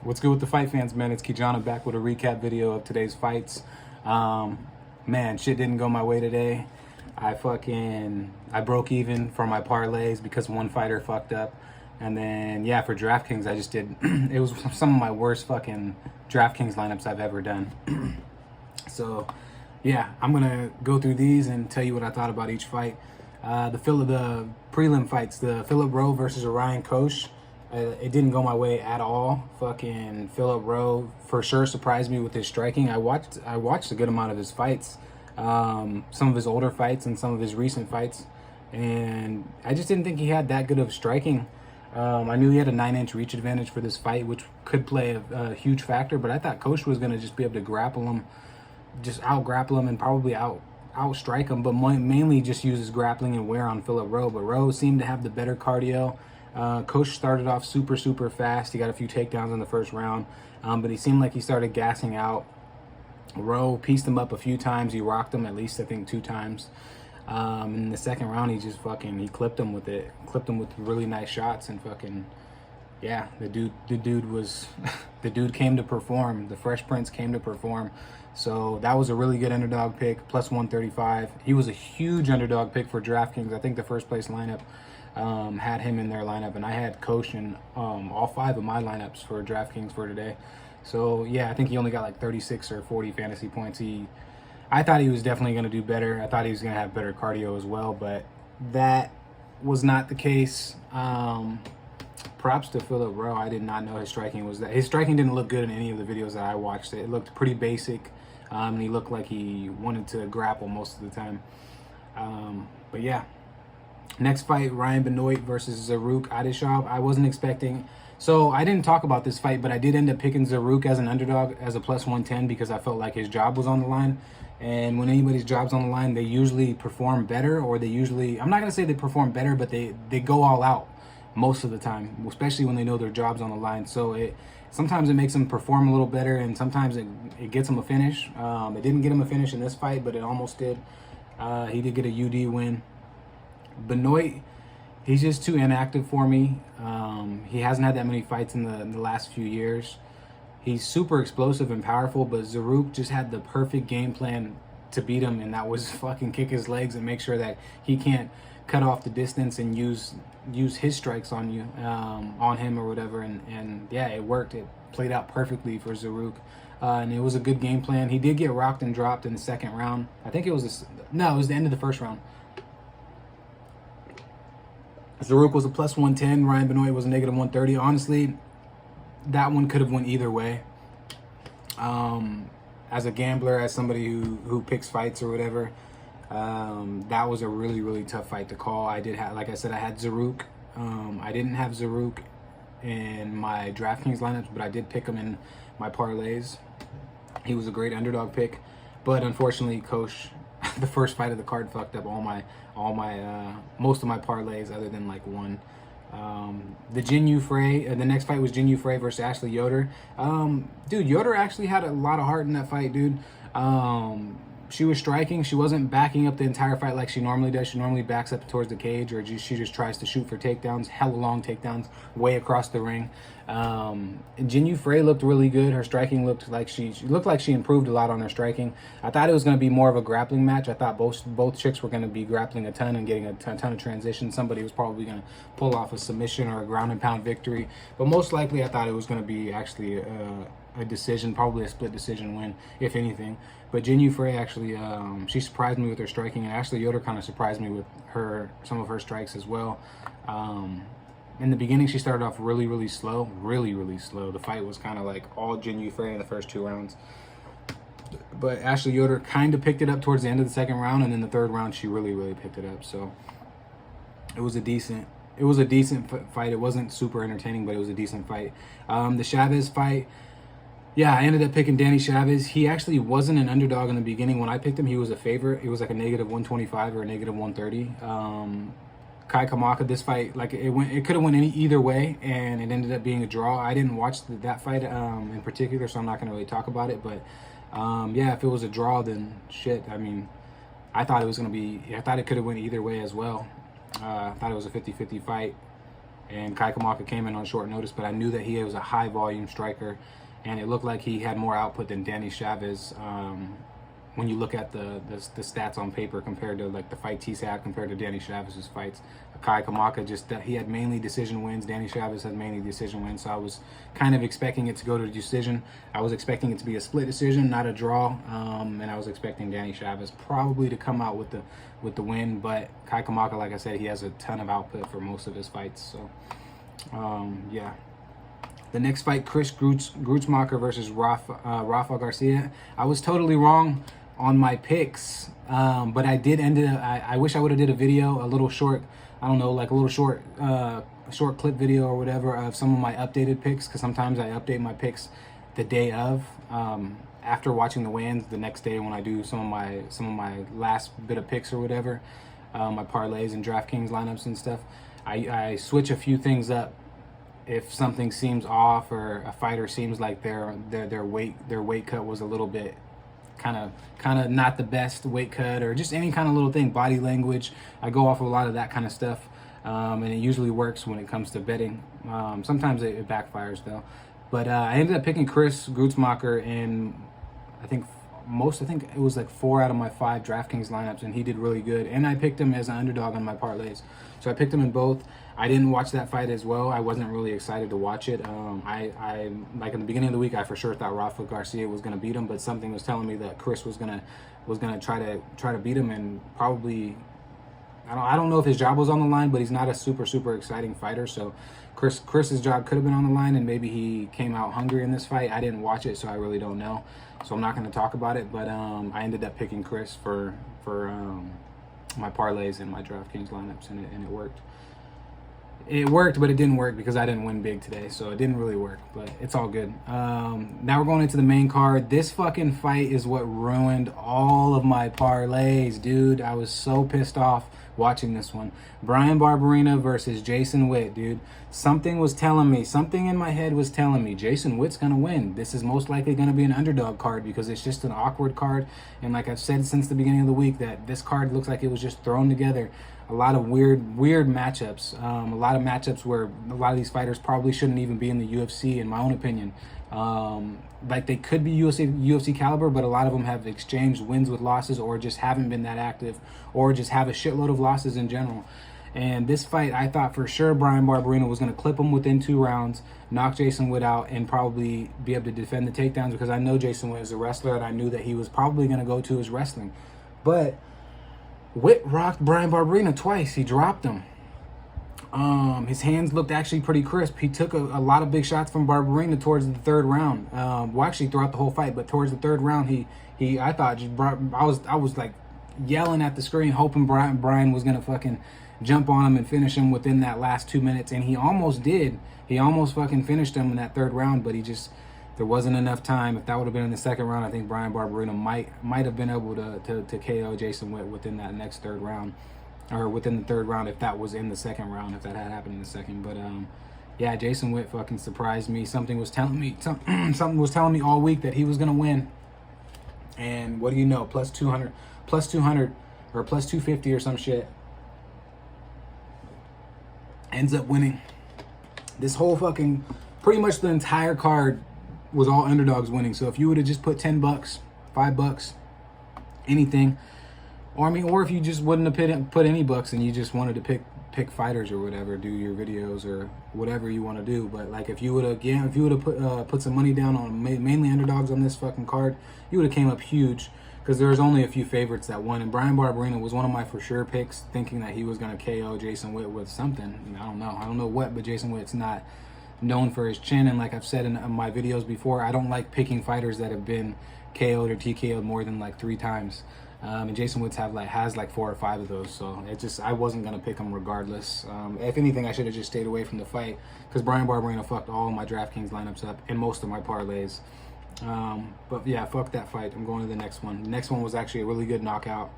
What's good with the fight fans, man? It's Kijana back with a recap video of today's fights. Man, shit didn't go my way today. I broke even for my parlays because one fighter fucked up. And then, yeah, for DraftKings, I just did, it was some of my worst fucking DraftKings lineups I've ever done. So, yeah, I'm going to go through these and tell you what I thought about each fight. The prelim fights, the Philip Rowe versus Orion Kosh. It didn't go my way at all. Fucking Philip Rowe for sure surprised me with his striking. I watched a good amount of his fights, some of his older fights and some of his recent fights, and I just didn't think he had that good of striking. I knew he had a 9-inch reach advantage for this fight, which could play a huge factor, but I thought Kosh was going to just be able to grapple him, just out-grapple him and probably out-strike him, but mainly just use his grappling and wear on Philip Rowe. But Rowe seemed to have the better cardio. Kosh started off super fast. He got a few takedowns in the first round, but he seemed like he started gassing out. Rowe pieced him up a few times. He rocked him at least, I think, 2 times. In the second round, he clipped him with it. Clipped him with really nice shots and yeah, the dude was, the dude came to perform. The Fresh Prince came to perform. So that was a really good underdog pick, plus 135. He was a huge underdog pick for DraftKings. I think the first place lineup had him in their lineup, and I had Kosh in all 5 of my lineups for DraftKings for today. So yeah, I think he only got like 36 or 40 fantasy points. I thought he was definitely going to do better. I thought he was going to have better cardio as well, but that was not the case. Props to Philip Rowe. I did not know his striking was that. His striking didn't look good in any of the videos that I watched. It looked pretty basic, and he looked like he wanted to grapple most of the time. But yeah. Next fight, Ryan Benoit versus Zaruk Adishab. I wasn't expecting... So I didn't talk about this fight, but I did end up picking Zaruk as an underdog, as a plus 110, because I felt like his job was on the line. And when anybody's job's on the line, they usually perform better, or they usually... I'm not going to say they perform better, but they go all out most of the time, especially when they know their job's on the line. So sometimes it makes them perform a little better, and sometimes it gets them a finish. It didn't get him a finish in this fight, but it almost did. He did get a UD win. Benoit, he's just too inactive for me. He hasn't had that many fights in the last few years. He's super explosive and powerful, but Zaruk just had the perfect game plan to beat him, and that was fucking kick his legs and make sure that he can't cut off the distance and use his strikes on you, on him or whatever. And yeah, it worked. It played out perfectly for Zaruk. And it was a good game plan. He did get rocked and dropped in the second round. I think it was it was the end of the first round. Zaruk was a plus 110. Ryan Benoit was a negative 130. Honestly, that one could have went either way. As a gambler, as somebody who picks fights or whatever, that was a really tough fight to call. I did have, like I said, I had Zaruk. I didn't have Zaruk in my DraftKings lineups, but I did pick him in my parlays. He was a great underdog pick, but unfortunately, Kosh, the first fight of the card, fucked up most of my parlays other than like one. The Jin Frey, the next fight was Jin Frey versus Ashley Yoder. Dude, Yoder actually had a lot of heart in that fight, dude. She was striking. She wasn't backing up the entire fight like she normally does. She normally backs up towards the cage, or she just tries to shoot for takedowns, hella long takedowns, way across the ring. Jin Frey looked really good. Her striking looked like she improved a lot on her striking. I thought it was going to be more of a grappling match. I thought both chicks were going to be grappling a ton and getting a ton of transition. Somebody was probably going to pull off a submission or a ground and pound victory. But most likely, I thought it was going to be actually a decision, probably a split decision win, if anything. But Jin Frey actually, she surprised me with her striking, and Ashley Yoder kind of surprised me with some of her strikes as well. In the beginning, she started off really slow, really slow. The fight was kind of like all Jin Frey in the first 2 rounds. But Ashley Yoder kind of picked it up towards the end of the second round, and in the third round, she really picked it up. So it was a decent fight. It wasn't super entertaining, but it was a decent fight. The Chavez fight, yeah, I ended up picking Danny Chavez. He actually wasn't an underdog in the beginning. When I picked him, he was a favorite. It was like a negative 125 or a negative 130. Kai Kamaka, this fight, like it could have went either way, and it ended up being a draw. I didn't watch that fight in particular, so I'm not going to really talk about it. But yeah, if it was a draw, then shit. I mean, I thought it could have went either way as well. I thought it was a 50-50 fight. and Kamaka came in on short notice, but I knew that he was a high volume striker, and it looked like he had more output than Danny Chavez. When you look at the stats on paper compared to like the fight he's had compared to Danny Chavez's fights, Kamaka just he had mainly decision wins. Danny Chavez had mainly decision wins, so I was kind of expecting it to go to decision. I was expecting it to be a split decision, not a draw, and I was expecting Danny Chavez probably to come out with the win. But Kamaka, like I said, he has a ton of output for most of his fights. So yeah. The next fight, Chris Grutzmacher versus Rafael Garcia. I was totally wrong on my picks, but I did end up, I wish I would have did a video, a little short, I don't know, like a little short clip video or whatever of some of my updated picks, because sometimes I update my picks the day of, after watching the weigh-ins, the next day when I do some of my last bit of picks or whatever, my parlays and DraftKings lineups and stuff. I switch a few things up if something seems off or a fighter seems like their weight cut was a little bit kind of not the best weight cut, or just any kind of little thing, body language. I go off of a lot of that kind of stuff, and it usually works when it comes to betting. Sometimes it backfires though. But I ended up picking Chris Grutzmacher in I think it was like 4 out of my 5 DraftKings lineups, and he did really good. And I picked him as an underdog on my parlays, so I picked him in both. I didn't watch that fight as well. I wasn't really excited to watch it. I like in the beginning of the week, I for sure thought Rafael Garcia was going to beat him, but something was telling me that Chris was gonna try to beat him, and probably I don't know if his job was on the line, but he's not a super exciting fighter. So Chris's job could have been on the line, and maybe he came out hungry in this fight. I didn't watch it, so I really don't know. So I'm not going to talk about it. But I ended up picking Chris for my parlays and my DraftKings lineups, and it worked. It worked, but it didn't work because I didn't win big today, so it didn't really work, but it's all good. Now we're going into the main card. This fucking fight is what ruined all of my parlays, dude. I was so pissed off watching this one. Bryan Barbarina versus Jason Witt, dude. Something was telling me, something in my head was telling me Jason Witt's gonna win. This is most likely gonna be an underdog card because it's just an awkward card, and like I've said since the beginning of the week, that this card looks like it was just thrown together. A lot of weird matchups. A lot of matchups where a lot of these fighters probably shouldn't even be in the UFC, in my own opinion. Like they could be UFC caliber, but a lot of them have exchanged wins with losses, or just haven't been that active, or just have a shitload of losses in general. And this fight, I thought for sure Bryan Barbarina was going to clip him within 2 rounds, knock Jason Witt out, and probably be able to defend the takedowns, because I know Jason Witt is a wrestler, and I knew that he was probably going to go to his wrestling. But Witt rocked Bryan Barbarina twice. He dropped him. His hands looked actually pretty crisp. He took a lot of big shots from Barbarina towards the 3rd round. Well, actually throughout the whole fight, but towards the 3rd round, I thought I was like yelling at the screen, hoping Bryan was gonna fucking jump on him and finish him within that last 2 minutes, and he almost did. He almost fucking finished him in that 3rd round, but there wasn't enough time. If that would have been in the 2nd round, I think Bryan Barbarina might have been able to KO Jason Witt within that next 3rd round. Or within the 3rd round, if that was in the 2nd round, if that had happened in the 2nd. But yeah, Jason Witt fucking surprised me. Something was telling me all week that he was gonna win. And what do you know? Plus 200, or plus 250 or some shit. Ends up winning. This whole fucking, pretty much the entire card was all underdogs winning. So if you would have just put $10, $5, anything. Or if you just wouldn't have put any bucks and you just wanted to pick fighters or whatever, do your videos or whatever you want to do. But like if you would have put some money down on mainly underdogs on this fucking card, you would have came up huge, because there was only a few favorites that won. And Bryan Barbarina was one of my for sure picks, thinking that he was gonna KO Jason Witt with something. I don't know what, but Jason Witt's not known for his chin. And like I've said in my videos before, I don't like picking fighters that have been KO'd or TKO'd more than like 3 times. And Jason Witt has like 4 or 5 of those, so I wasn't gonna pick him regardless. If anything, I should have just stayed away from the fight, because Bryan Barbarina fucked all of my DraftKings lineups up and most of my parlays. But yeah, fuck that fight. I'm going to the next one. The next one was actually a really good knockout.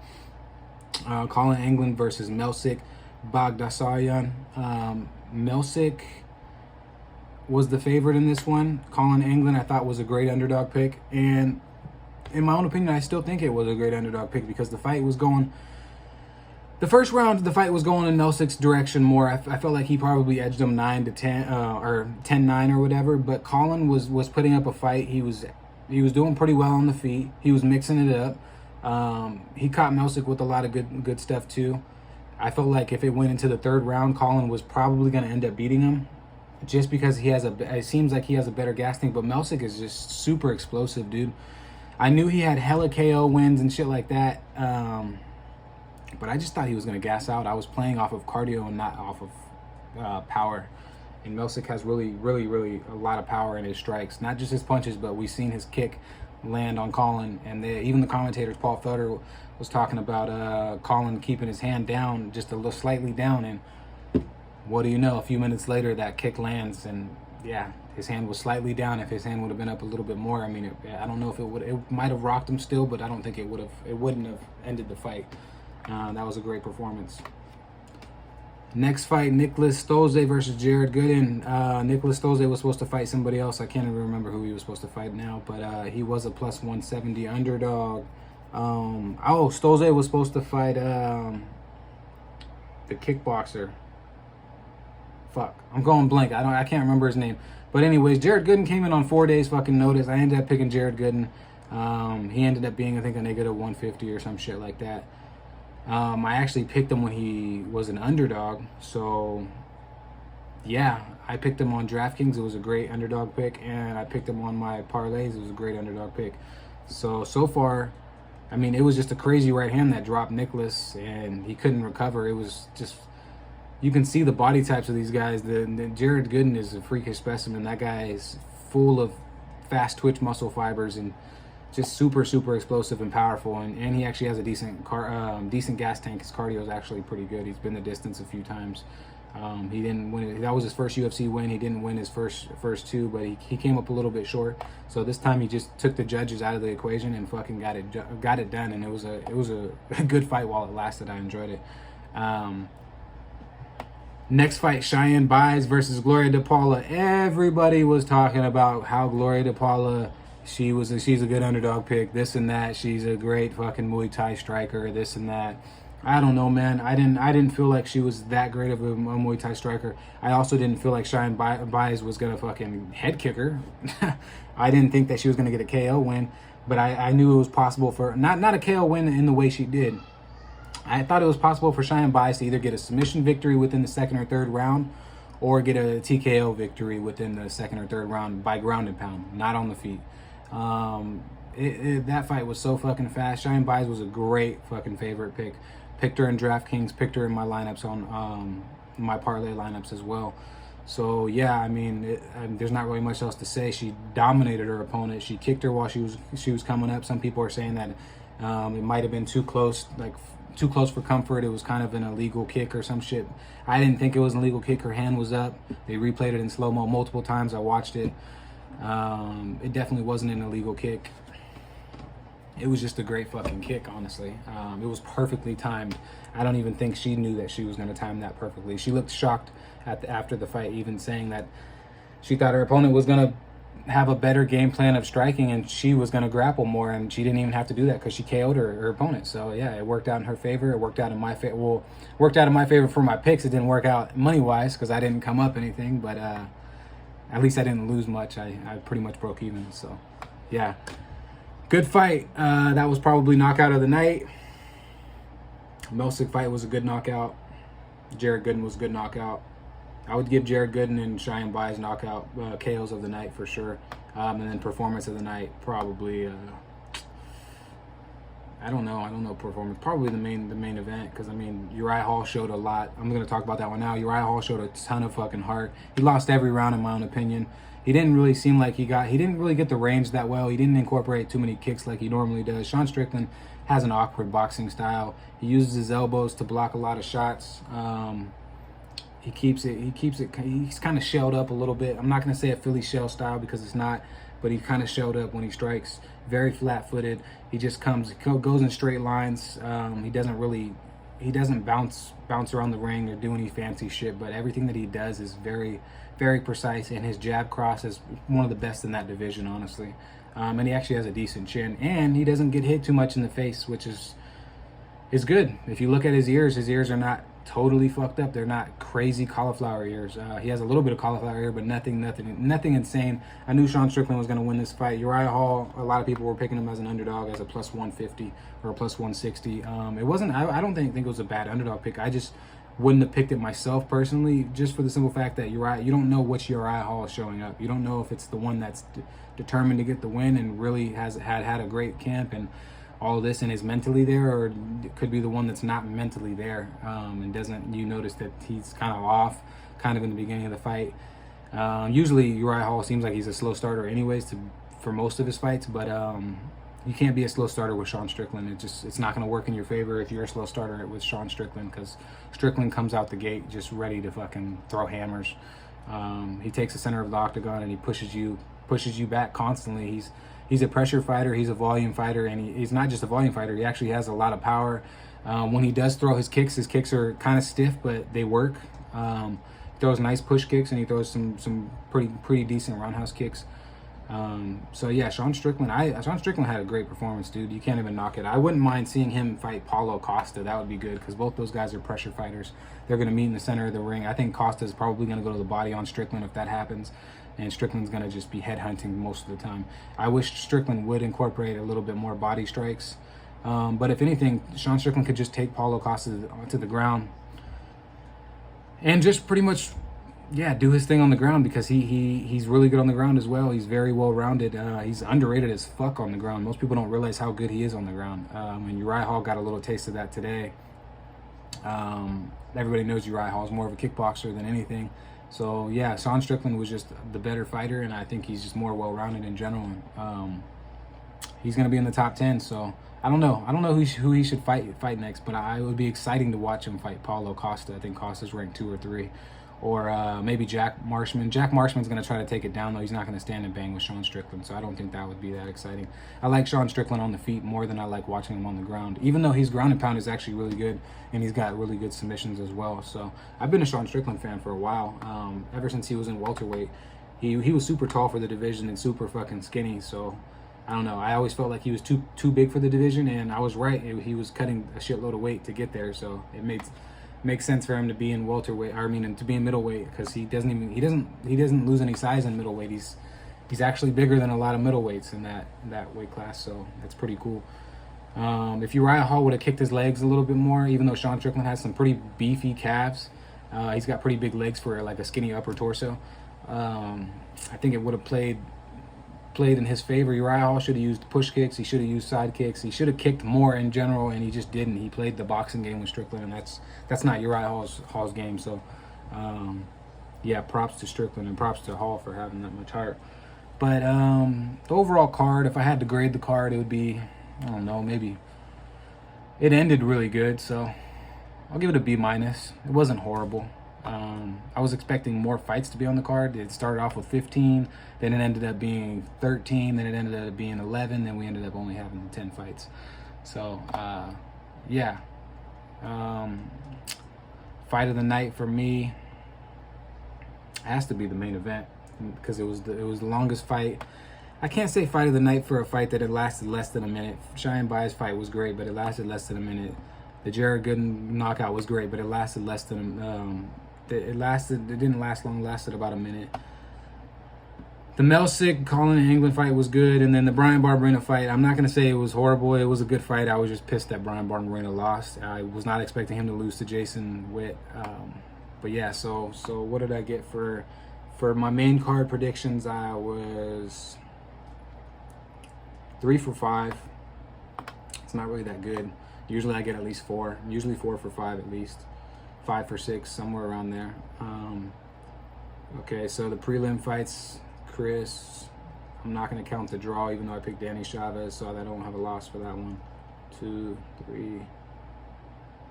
Colin England versus Melsik Bagdasaryan. Melsik was the favorite in this one. Colin England I thought was a great underdog pick, and in my own opinion, I still think it was a great underdog pick, because the fight was going The first round, the fight was going in Melsik's direction more. I felt like he probably edged him 9-10 or 10-9 or whatever. But Colin was putting up a fight. He was doing pretty well on the feet. He was mixing it up. He caught Mousasi with a lot of good stuff too. I felt like if it went into the third round, Colin was probably going to end up beating him, just because it seems like he has a better gas tank. But Mousasi is just super explosive, dude. I knew he had hella KO wins and shit like that. But I just thought he was going to gas out. I was playing off of cardio and not off of power. And Mousasi has really a lot of power in his strikes. Not just his punches, but we've seen his kick land on Colin. And even the commentators, Paul Felder, was talking about Colin keeping his hand down, just a little slightly down. And what do you know? A few minutes later, that kick lands. And yeah, his hand was slightly down. If his hand would have been up a little bit more, I mean, I don't know if it might have rocked him still, but I don't think it wouldn't have ended the fight. That was a great performance. Next fight, Nicholas Stoze versus Gegard Gooden. Nicholas Stoze was supposed to fight somebody else. I can't even remember who he was supposed to fight now, but he was a plus 170 underdog. Stoze was supposed to fight the kickboxer. Fuck, I'm going blank. I can't remember his name. But anyways, Gegard Gooden came in on 4 days fucking notice. I ended up picking Gegard Gooden. He ended up being, I think, a negative 150 or some shit like that. I actually picked him when he was an underdog. So, yeah, I picked him on DraftKings. It was a great underdog pick. And I picked him on my parlays. It was a great underdog pick. So far, I mean, it was just a crazy right hand that dropped Nicholas. And he couldn't recover. It was just, you can see the body types of these guys. The Gegard Gooden is a freakish specimen. That guy is full of fast twitch muscle fibers and just super explosive and powerful, and he actually has a decent gas tank. His cardio is actually pretty good. He's been the distance a few times. He didn't win. That was his first UFC win. He didn't win his first two, but he came up a little bit short. So this time he just took the judges out of the equation and fucking got it done. And it was a good fight while it lasted. I enjoyed it. Next fight, Cheyenne Buys versus Gloria DePaula. Everybody was talking about how Gloria DePaula, she's a good underdog pick, this and that. She's a great fucking Muay Thai striker, this and that. I don't know, man. I didn't feel like she was that great of a Muay Thai striker. I also didn't feel like Cheyenne Buys was gonna fucking head kick her. I didn't think that she was gonna get a KO win, but I knew it was possible for not a KO win in the way she did. I thought it was possible for Cheyenne Buys to either get a submission victory within the second or third round, or get a TKO victory within the second or third round by ground and pound, not on the feet. That fight was so fucking fast. Cheyenne Buys was a great fucking favorite pick. Picked her in DraftKings, picked her in my lineups on my parlay lineups as well. So yeah, I mean, there's not really much else to say. She dominated her opponent. She kicked her while she was coming up. Some people are saying that it might have been too close, like too close for comfort. It was kind of an illegal kick or some shit. I didn't think it was an illegal kick. Her hand was up. They replayed it in slow-mo multiple times. I watched it. It definitely wasn't an illegal kick. It was just a great fucking kick, honestly. It was perfectly timed. I don't even think she knew that she was going to time that perfectly. She looked shocked after the fight, even saying that she thought her opponent was going to have a better game plan of striking and she was going to grapple more, and she didn't even have to do that because she KO'd her opponent. So yeah, it worked out in her favor. It worked out in my favor. Well, worked out in my favor for my picks. It didn't work out money-wise because I didn't come up anything, but at least I didn't lose much. I pretty much broke even. So yeah, good fight. That was probably knockout of the night. Mousasi fight was a good knockout. Gegard Gooden was a good knockout. I would give Gegard Gooden and Cheyenne Buys knockout KOs of the night for sure. And then performance of the night, probably, I don't know performance. Probably the main event, because I mean, Uriah Hall showed a lot. I'm going to talk about that one now. Uriah Hall showed a ton of fucking heart. He lost every round in my own opinion. He didn't really seem like he didn't really get the range that well. He didn't incorporate too many kicks like he normally does. Sean Strickland has an awkward boxing style. He uses his elbows to block a lot of shots. He's kind of shelled up a little bit. I'm not going to say a Philly shell style because it's not, but he kind of shelled up when he strikes. Very flat-footed. He just goes in straight lines. He doesn't bounce around the ring or do any fancy shit, but everything that he does is very, very precise, and his jab cross is one of the best in that division, honestly. And he actually has a decent chin, and he doesn't get hit too much in the face, which is is good. If you look at his ears are not totally fucked up. They're not crazy cauliflower ears. He has a little bit of cauliflower ear, but nothing insane. I knew Sean Strickland was going to win this fight. Uriah Hall, a lot of people were picking him as an underdog, as a plus 150 or a plus 160. It wasn't. I don't think it was a bad underdog pick. I just wouldn't have picked it myself personally, just for the simple fact that you don't know which Uriah Hall is showing up. You don't know if it's the one that's determined to get the win and really has had a great camp and all this and is mentally there, or it could be the one that's not mentally there, and doesn't. You notice that he's kind of off, kind of in the beginning of the fight. Usually Uriah Hall seems like he's a slow starter anyways for most of his fights, but you can't be a slow starter with Sean Strickland. It's not going to work in your favor if you're a slow starter with Sean Strickland, because Strickland comes out the gate just ready to fucking throw hammers. He takes the center of the octagon and he pushes you back constantly. He's a pressure fighter, he's a volume fighter, and he's not just a volume fighter, he actually has a lot of power. When he does throw his kicks are kind of stiff, but they work. He throws nice push kicks, and he throws some pretty decent roundhouse kicks. So yeah, Sean Strickland had a great performance, dude. You can't even knock it. I wouldn't mind seeing him fight Paulo Costa. That would be good, because both those guys are pressure fighters. They're going to meet in the center of the ring. I think Costa's probably going to go to the body on Strickland if that happens, and Strickland's going to just be headhunting most of the time. I wish Strickland would incorporate a little bit more body strikes, but if anything, Sean Strickland could just take Paulo Costa to the ground and just pretty much, yeah, do his thing on the ground, because he's really good on the ground as well. He's very well rounded. He's underrated as fuck on the ground. Most people don't realize how good he is on the ground. And Uriah Hall got a little taste of that today. Everybody knows Uriah Hall is more of a kickboxer than anything. So yeah, Sean Strickland was just the better fighter, and I think he's just more well rounded in general. He's gonna be in the top 10. So I don't know who he should fight next, but it would be exciting to watch him fight Paulo Costa. I think Costa's ranked 2 or 3. Or maybe Jack Marshman. Jack Marshman's going to try to take it down, though. He's not going to stand and bang with Sean Strickland, so I don't think that would be that exciting. I like Sean Strickland on the feet more than I like watching him on the ground, even though his ground and pound is actually really good, and he's got really good submissions as well. So I've been a Sean Strickland fan for a while, ever since he was in welterweight. He was super tall for the division and super fucking skinny, so I don't know. I always felt like he was too big for the division, and I was right. He was cutting a shitload of weight to get there, so it makes sense for him to be in welterweight. And to be in middleweight, because he doesn't lose any size in middleweight. He's actually bigger than a lot of middleweights in that weight class, so that's pretty cool. If Uriah Hall would have kicked his legs a little bit more, even though Sean Strickland has some pretty beefy calves, he's got pretty big legs for like a skinny upper torso. I think it would have played in his favor. Uriah Hall should have used push kicks. He should have used side kicks. He should have kicked more in general, and he just didn't. He played the boxing game with Strickland, and that's not Uriah Hall's game. So, yeah, props to Strickland and props to Hall for having that much heart. But the overall card, if I had to grade the card, it would be, I don't know, maybe it ended really good. So I'll give it a B-. It wasn't horrible. I was expecting more fights to be on the card. It started off with 15, then it ended up being 13, then it ended up being 11, then we ended up only having 10 fights. So, yeah. Fight of the night for me has to be the main event, because it was the longest fight. I can't say fight of the night for a fight that it lasted less than a minute. Cheyenne Bai's fight was great, but it lasted less than a minute. The Jared Gooden knockout was great, but it lasted less than it didn't last long. It lasted about a minute. The Melsick Colin and England fight was good, and then the Brian Barbarina fight, I'm not gonna say it was horrible. It was a good fight. I was just pissed that Brian Barbarina lost. I was not expecting him to lose to Jason Witt. But yeah, so what did I get for my main card predictions? I was 3 for 5. It's not really that good. Usually I get at least 4. Usually 4 for 5 at least. 5 for 6, somewhere around there. Okay, so the prelim fights, Chris, I'm not going to count the draw, even though I picked Danny Chavez, so I don't have a loss for that one. 2, 3.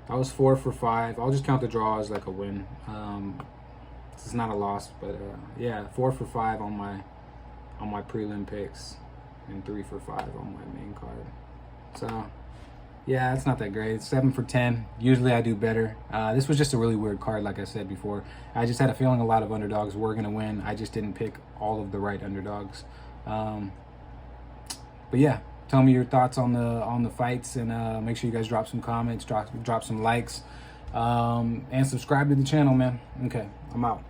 I was 4 for 5. I'll just count the draw as like a win. This is not a loss, but yeah, 4 for 5 on my prelim picks, and 3 for 5 on my main card. So yeah, it's not that great. It's 7 for 10. Usually I do better. This was just a really weird card, like I said before. I just had a feeling a lot of underdogs were going to win. I just didn't pick all of the right underdogs. But yeah, Tell me your thoughts on the fights, and make sure you guys drop some comments, drop some likes, and subscribe to the channel, man. Okay, I'm out.